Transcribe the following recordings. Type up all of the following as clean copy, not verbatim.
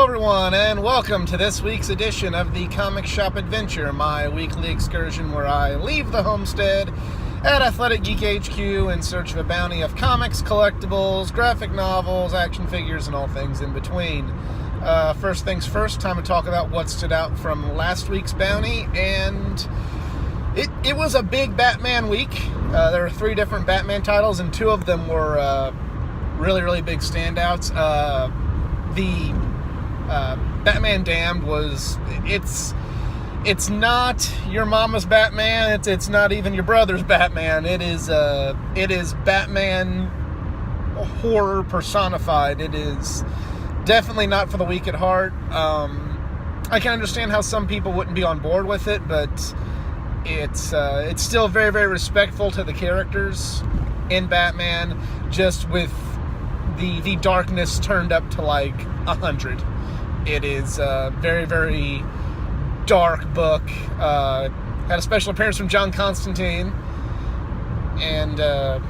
everyone, and welcome to this week's edition of the Comic Shop Adventure, my weekly excursion where I leave the homestead at Athletic Geek HQ in search of a bounty of comics, collectibles, graphic novels, action figures, and all things in between. First things first, time to talk about what stood out from last week's bounty, and it was a big Batman week. There were 3 different Batman titles, and 2 of them were really big standouts. The Batman Damned it's not your mama's Batman, it's not even your brother's Batman. It is Batman horror personified. It is definitely not for the weak at heart. I can understand how some people wouldn't be on board with it, but it's still very respectful to the characters in Batman, just with the darkness turned up to like 100. It is a very dark book. Had a special appearance from John Constantine, and a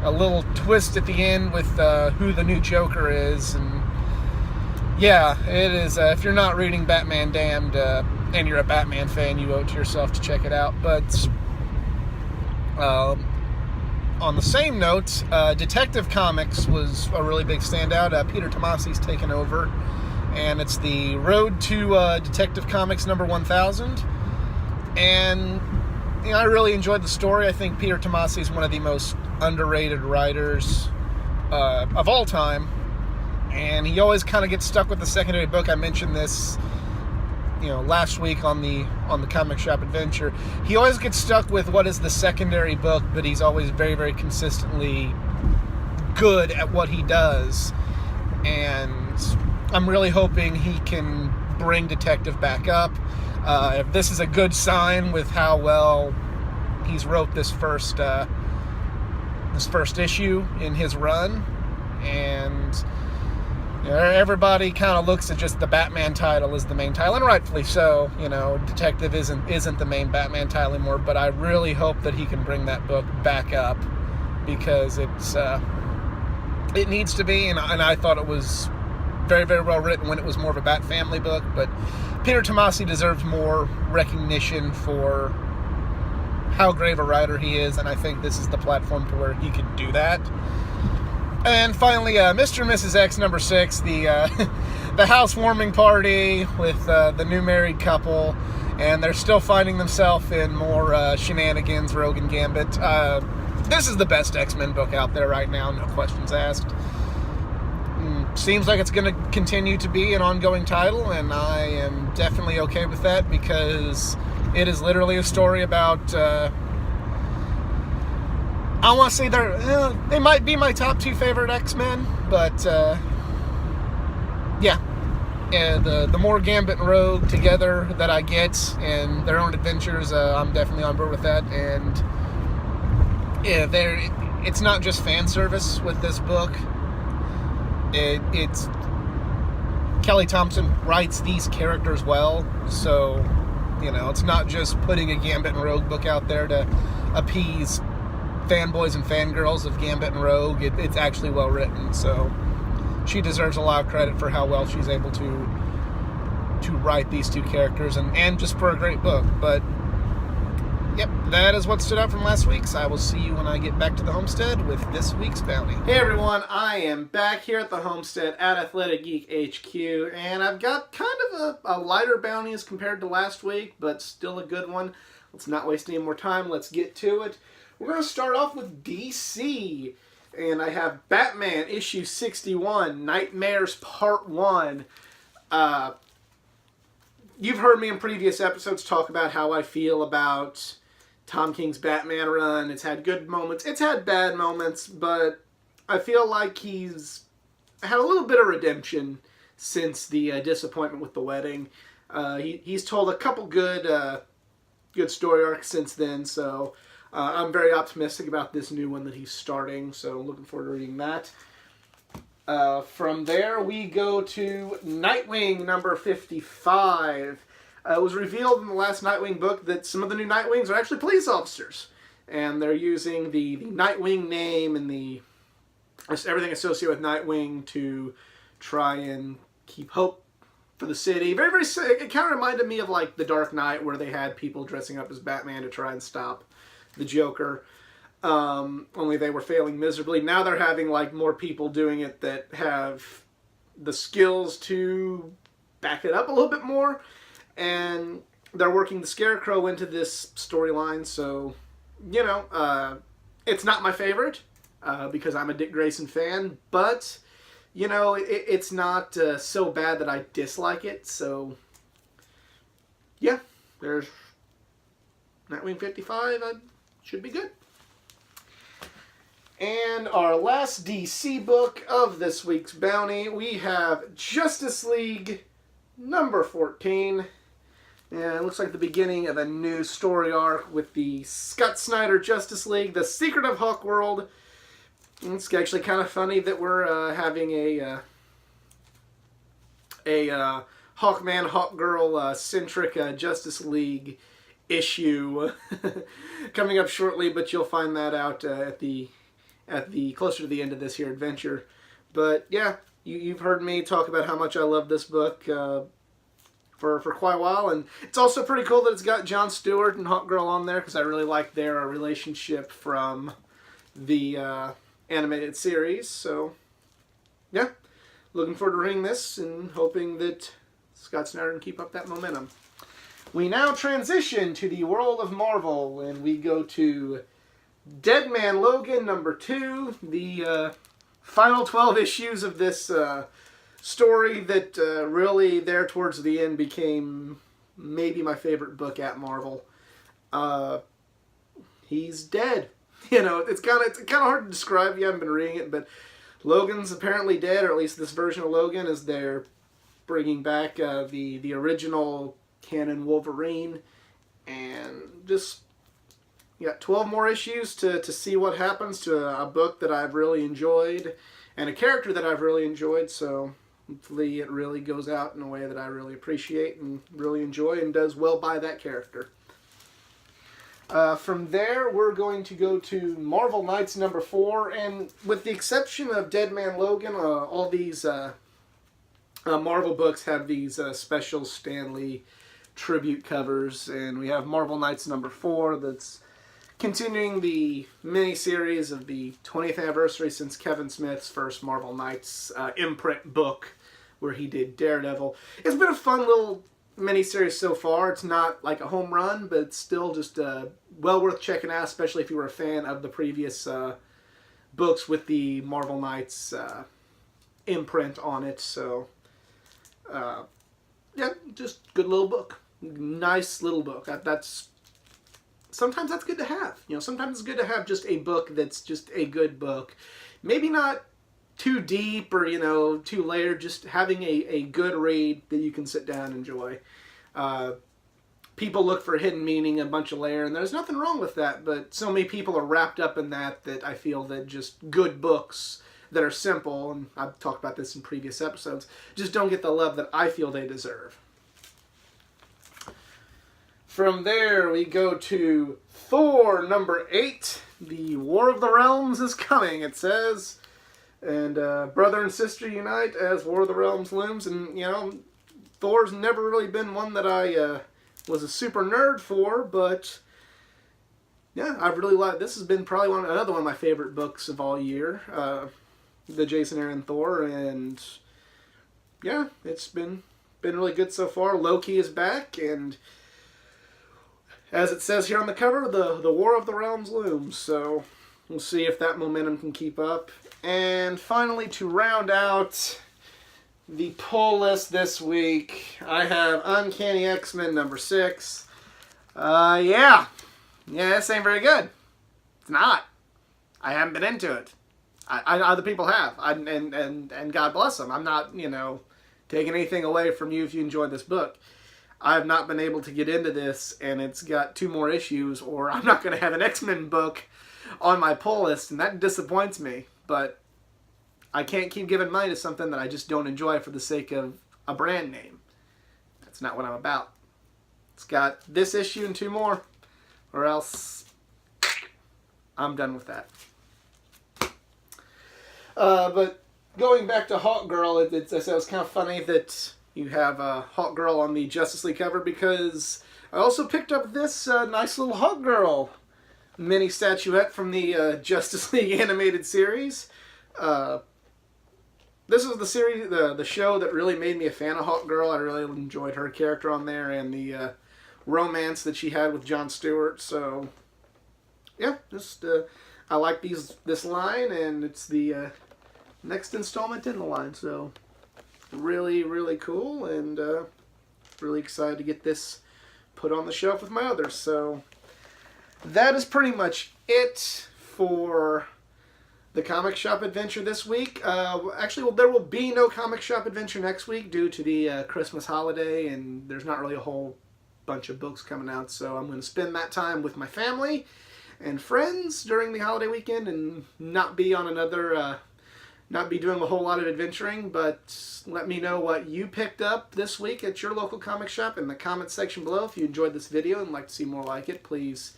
little twist at the end with who the new Joker is. And yeah, it is. If you're not reading Batman Damned and you're a Batman fan, you owe it to yourself to check it out. But on the same note, Detective Comics was a really big standout. Peter Tomasi's taken over, and it's the Road to Detective Comics number 1000. And I really enjoyed the story. I think Peter Tomasi is one of the most underrated writers of all time, and he always kind of gets stuck with the secondary book. I mentioned this last week on the Comic Shop Adventure. He always gets stuck with what is the secondary book, but he's always very consistently good at what he does. And I'm really hoping he can bring Detective back up. If this is a good sign with how well he's wrote this first issue in his run, and everybody kind of looks at just the Batman title as the main title, and rightfully so. Detective isn't the main Batman title anymore, but I really hope that he can bring that book back up, because it needs to be, and I thought it was very well written when it was more of a Bat family book. But Peter Tomasi deserves more recognition for how great of a writer he is, and I think this is the platform to where he could do that. And finally, Mr. and Mrs. X number 6, the housewarming party with the new married couple, and they're still finding themselves in more shenanigans, Rogue and Gambit. This is the best X-Men book out there right now, no questions asked. Seems like it's going to continue to be an ongoing title, and I am definitely okay with that, because it is literally a story about... I want to say they might be my top 2 favorite X-Men, but the more Gambit and Rogue together that I get and their own adventures, I'm definitely on board with that. And it's not just fan service with this book. It's Kelly Thompson writes these characters well, so it's not just putting a Gambit and Rogue book out there to appease fanboys and fangirls of Gambit and Rogue. It's actually well written, so she deserves a lot of credit for how well she's able to write these 2 characters, and just for a great book. But yep, that is what stood out from last week's. I will see you when I get back to the homestead with this week's bounty. Hey everyone, I am back here at the homestead at Athletic Geek HQ, and I've got kind of a lighter bounty as compared to last week, but still a good one. Let's not waste any more time. Let's get to it. We're going to start off with DC, and I have Batman issue 61, Nightmares Part 1. You've heard me in previous episodes talk about how I feel about Tom King's Batman run. It's had good moments, it's had bad moments, but I feel like he's had a little bit of redemption since the disappointment with the wedding. He's told a couple good story arcs since then, so... I'm very optimistic about this new one that he's starting, so looking forward to reading that. From there, we go to Nightwing number 55. It was revealed in the last Nightwing book that some of the new Nightwings are actually police officers, and they're using the Nightwing name and everything associated with Nightwing to try and keep hope for the city. Very, very sick. It kind of reminded me of like The Dark Knight, where they had people dressing up as Batman to try and stop the Joker. Only they were failing miserably. Now they're having like more people doing it that have the skills to back it up a little bit more, and they're working the Scarecrow into this storyline. So, you know, it's not my favorite because I'm a Dick Grayson fan, but you know, it's not so bad that I dislike it. So, yeah, there's Nightwing 55. Should be good. And our last DC book of this week's bounty, we have Justice League number 14. And it looks like the beginning of a new story arc with the Scott Snyder Justice League, The Secret of Hawk World. It's actually kind of funny that we're having a Hawkman, Hawkgirl centric Justice League issue coming up shortly, but you'll find that out at the closer to the end of this here adventure. But yeah, you've heard me talk about how much I love this book for quite a while, and it's also pretty cool that it's got Jon Stewart and Hawkgirl on there because I really like their relationship from the animated series. So yeah, looking forward to reading this and hoping that Scott Snyder can keep up that momentum. We now transition to the world of Marvel, and we go to Dead Man Logan number 2, the final 12 issues of this story that really there towards the end became maybe my favorite book at Marvel. He's dead. You know, it's kind of hard to describe if you haven't been reading it, but Logan's apparently dead, or at least this version of Logan, as they're bringing back the original canon Wolverine, and just you got 12 more issues to see what happens to a book that I've really enjoyed and a character that I've really enjoyed. So hopefully it really goes out in a way that I really appreciate and really enjoy and does well by that character. From there, we're going to go to Marvel Knights number 4, and with the exception of Dead Man Logan, all these Marvel books have these special Stan Lee tribute covers, and we have Marvel Knights number 4 that's continuing the mini-series of the 20th anniversary since Kevin Smith's first Marvel Knights imprint book, where he did Daredevil. It's been a fun little mini-series so far. It's not like a home run, but it's still just well worth checking out, especially if you were a fan of the previous books with the Marvel Knights imprint on it. So, yeah, just good little book. Nice little book. Sometimes that's good to have. You know, sometimes it's good to have just a book that's just a good book. Maybe not too deep or, you know, too layered. Just having a good read that you can sit down and enjoy. People look for hidden meaning, a bunch of layer, and there's nothing wrong with that, but so many people are wrapped up in that I feel that just good books that are simple, and I've talked about this in previous episodes, just don't get the love that I feel they deserve. From there, we go to Thor number 8. The War of the Realms is coming, it says. And brother and sister unite as War of the Realms looms. And, you know, Thor's never really been one that I was a super nerd for, but yeah, I've really liked. This has been probably another one of my favorite books of all year, the Jason Aaron Thor, and yeah, it's been really good so far. Loki is back, and as it says here on the cover, the War of the Realms looms. So we'll see if that momentum can keep up. And finally, to round out the pull list this week, I have Uncanny X-Men number 6. Yeah, this ain't very good. It's not. I haven't been into it. Other people have, and God bless them. I'm not, you know, taking anything away from you if you enjoyed this book. I have not been able to get into this, and it's got 2 more issues, or I'm not going to have an X-Men book on my pull list, and that disappoints me. But I can't keep giving money to something that I just don't enjoy for the sake of a brand name. That's not what I'm about. It's got this issue and 2 more, or else I'm done with that. But going back to Hawkgirl, it was kind of funny that You have Hawk Girl on the Justice League cover, because I also picked up this nice little Hawk Girl mini statuette from the Justice League animated series. This was the series, the show that really made me a fan of Hawk Girl. I really enjoyed her character on there and the romance that she had with Jon Stewart. So, yeah, just I like this line, and it's the next installment in the line. So, really, really cool, and really excited to get this put on the shelf with my others. So, that is pretty much it for the comic shop adventure this week. Actually, well, there will be no comic shop adventure next week due to the Christmas holiday, and there's not really a whole bunch of books coming out, so I'm going to spend that time with my family and friends during the holiday weekend and not be on another, not be doing a whole lot of adventuring. But let me know what you picked up this week at your local comic shop in the comments section below. If you enjoyed this video and like to see more like it, please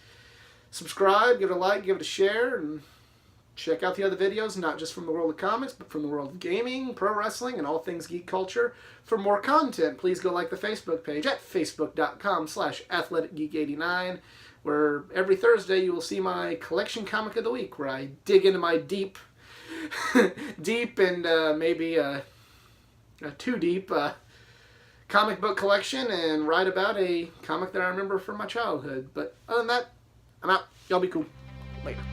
subscribe, give it a like, give it a share, and check out the other videos, not just from the world of comics, but from the world of gaming, pro wrestling, and all things geek culture. For more content, please go like the Facebook page at facebook.com/athleticgeek89, where every Thursday you will see my collection comic of the week, where I dig into my deep, deep and maybe too deep comic book collection and write about a comic that I remember from my childhood. But other than that, I'm out. Y'all be cool. Later.